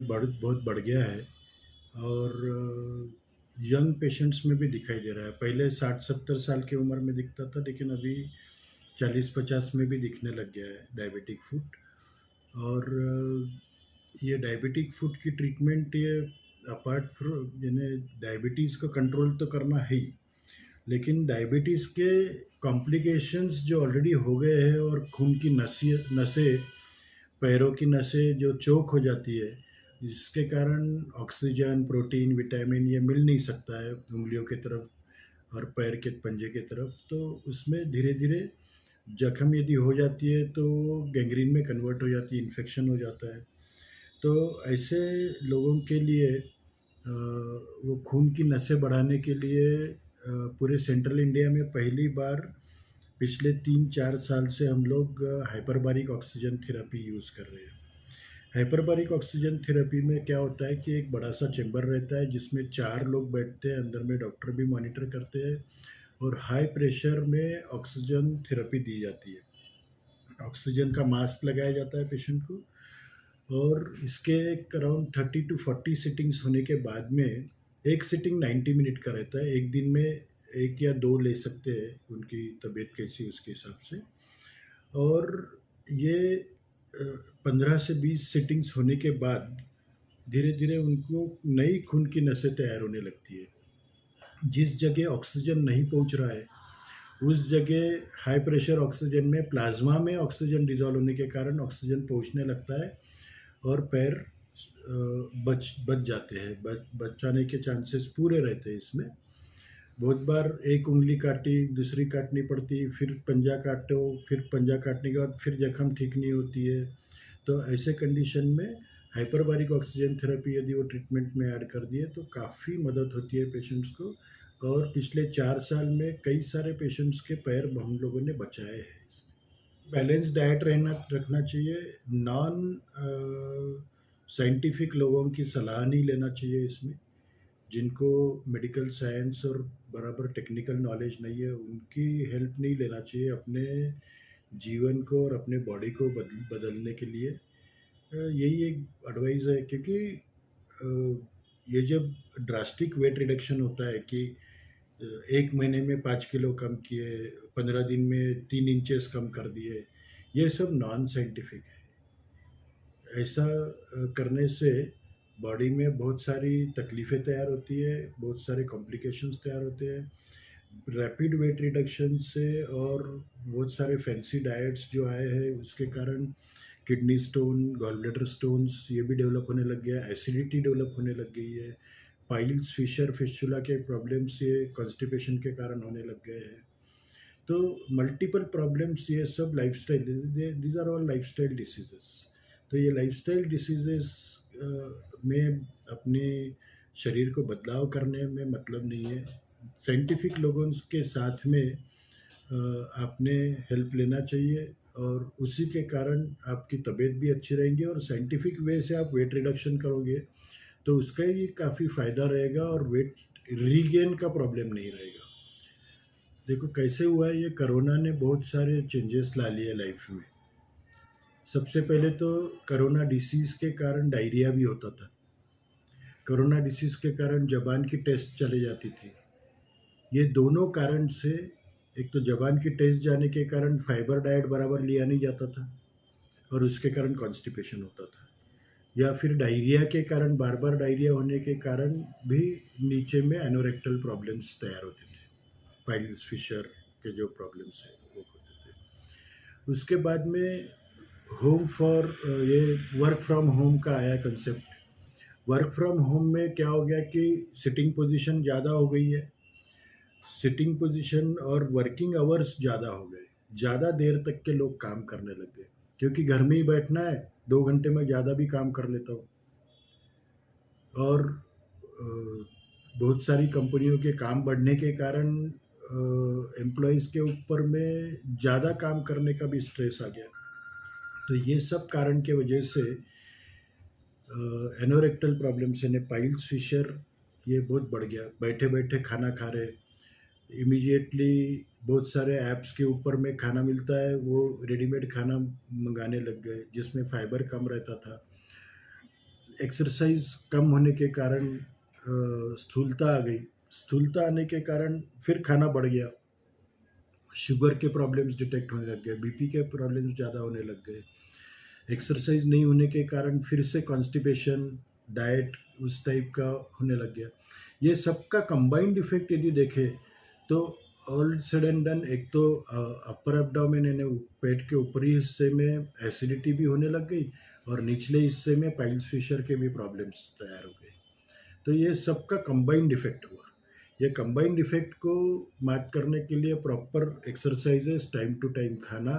बहुत बढ़ गया है और यंग पेशेंट्स में भी दिखाई दे रहा है। पहले 60-70 साल की उम्र में दिखता था, लेकिन अभी 40-50 में भी दिखने लग गया है डायबिटिक फुट। और ये डायबिटिक फुट की ट्रीटमेंट, ये अपार्ट फ्रॉम यानी डायबिटीज़ को कंट्रोल तो करना है ही, लेकिन डायबिटीज़ के कॉम्प्लिकेशंस जो ऑलरेडी हो गए हैं और खून की नसें, पैरों की नसें जो चोक हो जाती है, जिसके कारण ऑक्सीजन, प्रोटीन, विटामिन ये मिल नहीं सकता है उंगलियों की तरफ और पैर के पंजे की तरफ, तो उसमें धीरे धीरे जख्म यदि हो जाती है तो गैंग्रीन में कन्वर्ट हो जाती है, इन्फेक्शन हो जाता है। तो ऐसे लोगों के लिए वो खून की नसें बढ़ाने के लिए पूरे सेंट्रल इंडिया में पहली बार पिछले 3-4 साल से हम लोग हाइपरबारिक ऑक्सीजन थेरेपी यूज़ कर रहे हैं। हाइपरबारिक ऑक्सीजन थेरेपी में क्या होता है कि एक बड़ा सा चैम्बर रहता है जिसमें 4 लोग बैठते हैं, अंदर में डॉक्टर भी मॉनिटर करते हैं और हाई प्रेशर में ऑक्सीजन थेरेपी दी जाती है। ऑक्सीजन का मास्क लगाया जाता है पेशेंट को और इसके अराउंड 30 to 40 सिटिंग्स होने के बाद में, एक सिटिंग 90 मिनट का रहता है, एक दिन में एक या दो ले सकते हैं, उनकी तबीयत कैसी उसके हिसाब से। और ये 15 से 20 सिटिंग्स होने के बाद धीरे धीरे उनको नई खून की नसें तैयार होने लगती है। जिस जगह ऑक्सीजन नहीं पहुंच रहा है उस जगह हाई प्रेशर ऑक्सीजन में, प्लाज्मा में ऑक्सीजन डिजॉल्व होने के कारण ऑक्सीजन पहुंचने लगता है और पैर बच जाते हैं, बच जाने के चांसेस पूरे रहते हैं इसमें। बहुत बार एक उंगली काटी, दूसरी काटनी पड़ती, फिर पंजा काटो, फिर पंजा काटने के बाद फिर जख्म ठीक नहीं होती है। तो ऐसे कंडीशन में हाइपरबारिक ऑक्सीजन थेरेपी यदि वो ट्रीटमेंट में ऐड कर दिए तो काफ़ी मदद होती है पेशेंट्स को। और पिछले 4 साल में कई सारे पेशेंट्स के पैर हम लोगों ने बचाए हैं। बैलेंस डाइट रखना चाहिए, नॉन साइंटिफिक लोगों की सलाह नहीं लेना चाहिए इसमें। जिनको मेडिकल साइंस और बराबर टेक्निकल नॉलेज नहीं है उनकी हेल्प नहीं लेना चाहिए अपने जीवन को और अपने बॉडी को बदलने के लिए। यही एक एडवाइस है, क्योंकि ये जब ड्रास्टिक वेट रिडक्शन होता है कि 1 महीने में 5 किलो कम किए, 15 दिन में 3 इंचेस कम कर दिए, ये सब नॉन साइंटिफिक है। ऐसा करने से बॉडी में बहुत सारी तकलीफ़ें तैयार होती है, बहुत सारे कॉम्प्लिकेशंस तैयार होते हैं रैपिड वेट रिडक्शन से। और बहुत सारे फैंसी डाइट्स जो आए हैं उसके कारण kidney stone, gall bladder stones ये भी डेवलप होने लग गया है, एसिडिटी डेवलप होने लग गई है, पाइल्स, फिशर, फिस्टुला के प्रॉब्लम्स ये कॉन्स्टिपेशन के कारण होने लग गए हैं। तो मल्टीपल प्रॉब्लम्स, ये सब lifestyle, these are all lifestyle diseases. तो ये लाइफस्टाइल डिसीजेस में अपने शरीर को बदलाव करने में मतलब नहीं है। साइंटिफिक लोगों के साथ में आपने हेल्प लेना चाहिए और उसी के कारण आपकी तबीयत भी अच्छी रहेंगी और साइंटिफिक वे से आप वेट रिडक्शन करोगे तो उसका ही काफ़ी फ़ायदा रहेगा और वेट रीगेन का प्रॉब्लम नहीं रहेगा। देखो कैसे हुआ है, ये कोरोना ने बहुत सारे चेंजेस ला लिए लाइफ में। सबसे पहले तो कोरोना डिसीज़ के कारण डायरिया भी होता था। कोरोना डिसीज़ के कारण ज़बान की टेस्ट चली जाती थी। ये दोनों कारण से, एक तो ज़बान की टेस्ट जाने के कारण फाइबर डाइट बराबर लिया नहीं जाता था और उसके कारण कॉन्स्टिपेशन होता था, या फिर डायरिया के कारण, बार बार डायरिया होने के कारण भी नीचे में एनोरेक्टल प्रॉब्लम्स तैयार होते थे, पाइल्स, फिशर के जो प्रॉब्लम्स हैं वो होते थे। उसके बाद में होम फॉर ये वर्क फ्रॉम होम का आया कंसेप्ट। वर्क फ्रॉम होम में क्या हो गया कि सिटिंग पोजीशन ज़्यादा हो गई है, सिटिंग पोजीशन और वर्किंग आवर्स ज़्यादा हो गए, ज़्यादा देर तक के लोग काम करने लग गए, क्योंकि घर में ही बैठना है, 2 घंटे में ज़्यादा भी काम कर लेता हूँ। और बहुत सारी कंपनियों के काम बढ़ने के कारण एम्प्लॉयज़ के ऊपर में ज़्यादा काम करने का भी स्ट्रेस आ गया। तो ये सब कारण के वजह से एनोरेक्टल प्रॉब्लम्स यानी पाइल्स, फिशर ये बहुत बढ़ गया। बैठे बैठे खाना खा रहे, इमीडिएटली बहुत सारे ऐप्स के ऊपर में खाना मिलता है, वो रेडीमेड खाना मंगाने लग गए जिसमें फाइबर कम रहता था। एक्सरसाइज कम होने के कारण स्थूलता आ गई। स्थूलता आने के कारण फिर खाना बढ़ गया, शुगर के प्रॉब्लम्स डिटेक्ट होने लग गए, बीपी के प्रॉब्लम्स ज़्यादा होने लग गए। एक्सरसाइज नहीं होने के कारण फिर से कॉन्स्टिपेशन, डाइट उस टाइप का होने लग गया। ये सबका कंबाइंड इफेक्ट यदि देखें तो ऑल सेड एंड डन, एक तो अपर एब्डोमेन यानी पेट के ऊपरी हिस्से में एसिडिटी भी होने लग गई और निचले हिस्से में पाइल्स फिशर के भी प्रॉब्लम्स तैयार हो गए। तो ये सबका कंबाइंड इफेक्ट हुआ। ये कंबाइंड इफेक्ट को मात करने के लिए proper exercises, time to time खाना,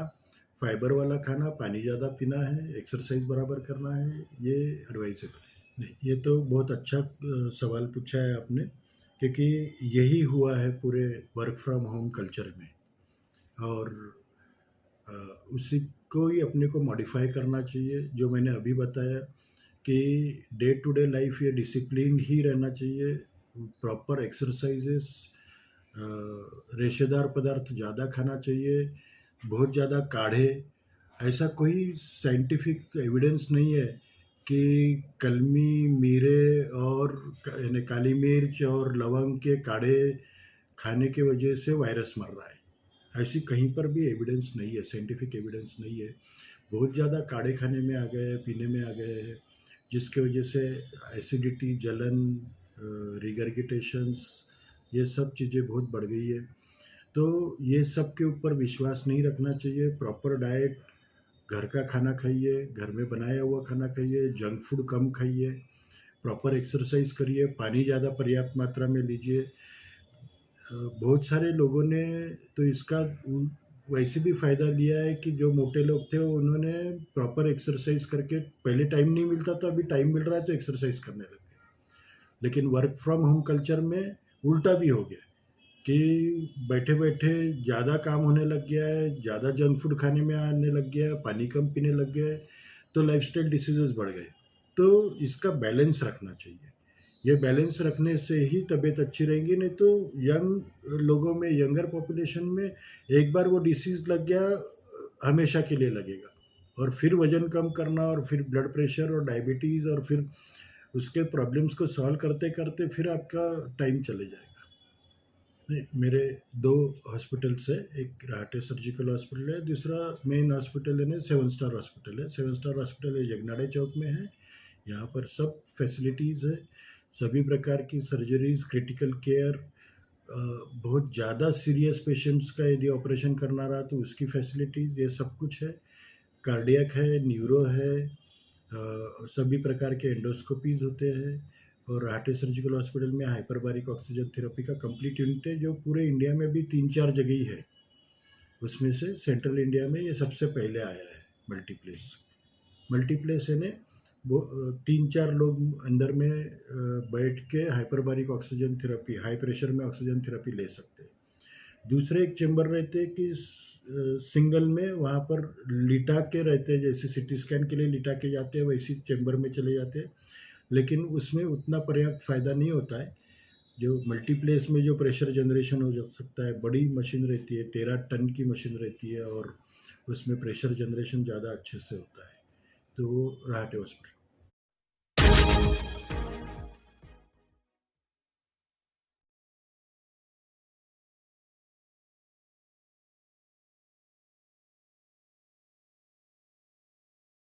फाइबर वाला खाना, पानी ज़्यादा पीना है, एक्सरसाइज बराबर करना है, ये एडवाइजेबल है। नहीं, ये तो बहुत अच्छा सवाल पूछा है आपने, क्योंकि यही हुआ है पूरे वर्क फ्रॉम होम कल्चर में। और अ, उसी को ही अपने को मॉडिफाई करना चाहिए, जो मैंने अभी बताया कि डे टू डे लाइफ ये डिसिप्लिन ही रहना चाहिए। प्रॉपर एक्सरसाइजेस, रेशेदार पदार्थ ज़्यादा खाना चाहिए, बहुत ज़्यादा काढ़े। ऐसा कोई साइंटिफिक एविडेंस नहीं है कि कलमी, मीरे और यानी काली मिर्च और लवंग के काढ़े खाने की वजह से वायरस मर रहा है। ऐसी कहीं पर भी एविडेंस नहीं है, साइंटिफिक एविडेंस नहीं है। बहुत ज़्यादा काढ़े खाने में आ गए हैं, पीने में आ गए हैं, जिसके वजह से एसिडिटी, जलन, रिगर्गिटेशंस, ये सब चीज़ें बहुत बढ़ गई है। तो ये सब के ऊपर विश्वास नहीं रखना चाहिए। प्रॉपर डाइट, घर का खाना खाइए, घर में बनाया हुआ खाना खाइए, जंक फूड कम खाइए, प्रॉपर एक्सरसाइज करिए, पानी ज़्यादा पर्याप्त मात्रा में लीजिए। बहुत सारे लोगों ने तो इसका वैसे भी फ़ायदा लिया है कि जो मोटे लोग थे उन्होंने प्रॉपर एक्सरसाइज करके, पहले टाइम नहीं मिलता था, अभी टाइम मिल रहा है तो एक्सरसाइज करने लगे। लेकिन वर्क फ्रॉम होम कल्चर में उल्टा भी हो गया कि बैठे बैठे ज़्यादा काम होने लग गया है, ज़्यादा जंक फूड खाने में आने लग गया है, पानी कम पीने लग गया है, तो लाइफस्टाइल डिसीजेस बढ़ गए। तो इसका बैलेंस रखना चाहिए। ये बैलेंस रखने से ही तबीयत अच्छी रहेगी, नहीं तो यंग लोगों में, यंगर पॉपुलेशन में एक बार वो डिसीज़ लग गया, हमेशा के लिए लगेगा। और फिर वज़न कम करना, और फिर ब्लड प्रेशर और डायबिटीज़, और फिर उसके प्रॉब्लम्स को सॉल्व करते करते फिर आपका टाइम चले जाएगा। नहीं, मेरे 2 हॉस्पिटल्स है, एक राहटे सर्जिकल हॉस्पिटल है, दूसरा मेन हॉस्पिटल है ना 7 स्टार हॉस्पिटल है। 7 स्टार हॉस्पिटल है, जगनाड़े चौक में है। यहाँ पर सब फैसिलिटीज़ है, सभी प्रकार की सर्जरीज, क्रिटिकल केयर, बहुत ज़्यादा सीरियस पेशेंट्स का यदि ऑपरेशन करना रहा तो उसकी फैसिलिटीज़, ये सब कुछ है। कार्डियक है, न्यूरो है, सभी प्रकार के एंडोस्कोपीज़ होते हैं। और राहटे सर्जिकल हॉस्पिटल में हाइपरबारिक ऑक्सीजन थेरेपी का कंप्लीट यूनिट है, जो पूरे इंडिया में भी 3-4 जगह ही है। उसमें से सेंट्रल इंडिया में ये सबसे पहले आया है। मल्टीप्लेस, मल्टीप्लेस है ने वो 3-4 लोग अंदर में बैठ के हाइपरबारिक ऑक्सीजन थेरेपी, हाई प्रेशर में ऑक्सीजन थेरेपी ले सकते हैं। दूसरे एक चेंबर रहते हैं कि सिंगल में वहाँ पर लिटा के रहते हैं, जैसे सिटी स्कैन के लिए लिटा के जाते हैं वैसी चेंबर में चले जाते हैं, लेकिन उसमें उतना पर्याप्त फ़ायदा नहीं होता है। जो मल्टीप्लेस में जो प्रेशर जनरेशन हो जा सकता है, बड़ी मशीन रहती है, 13 टन की मशीन रहती है, और उसमें प्रेशर जनरेशन ज़्यादा अच्छे से होता है। तो वो राहटे हॉस्पिटल।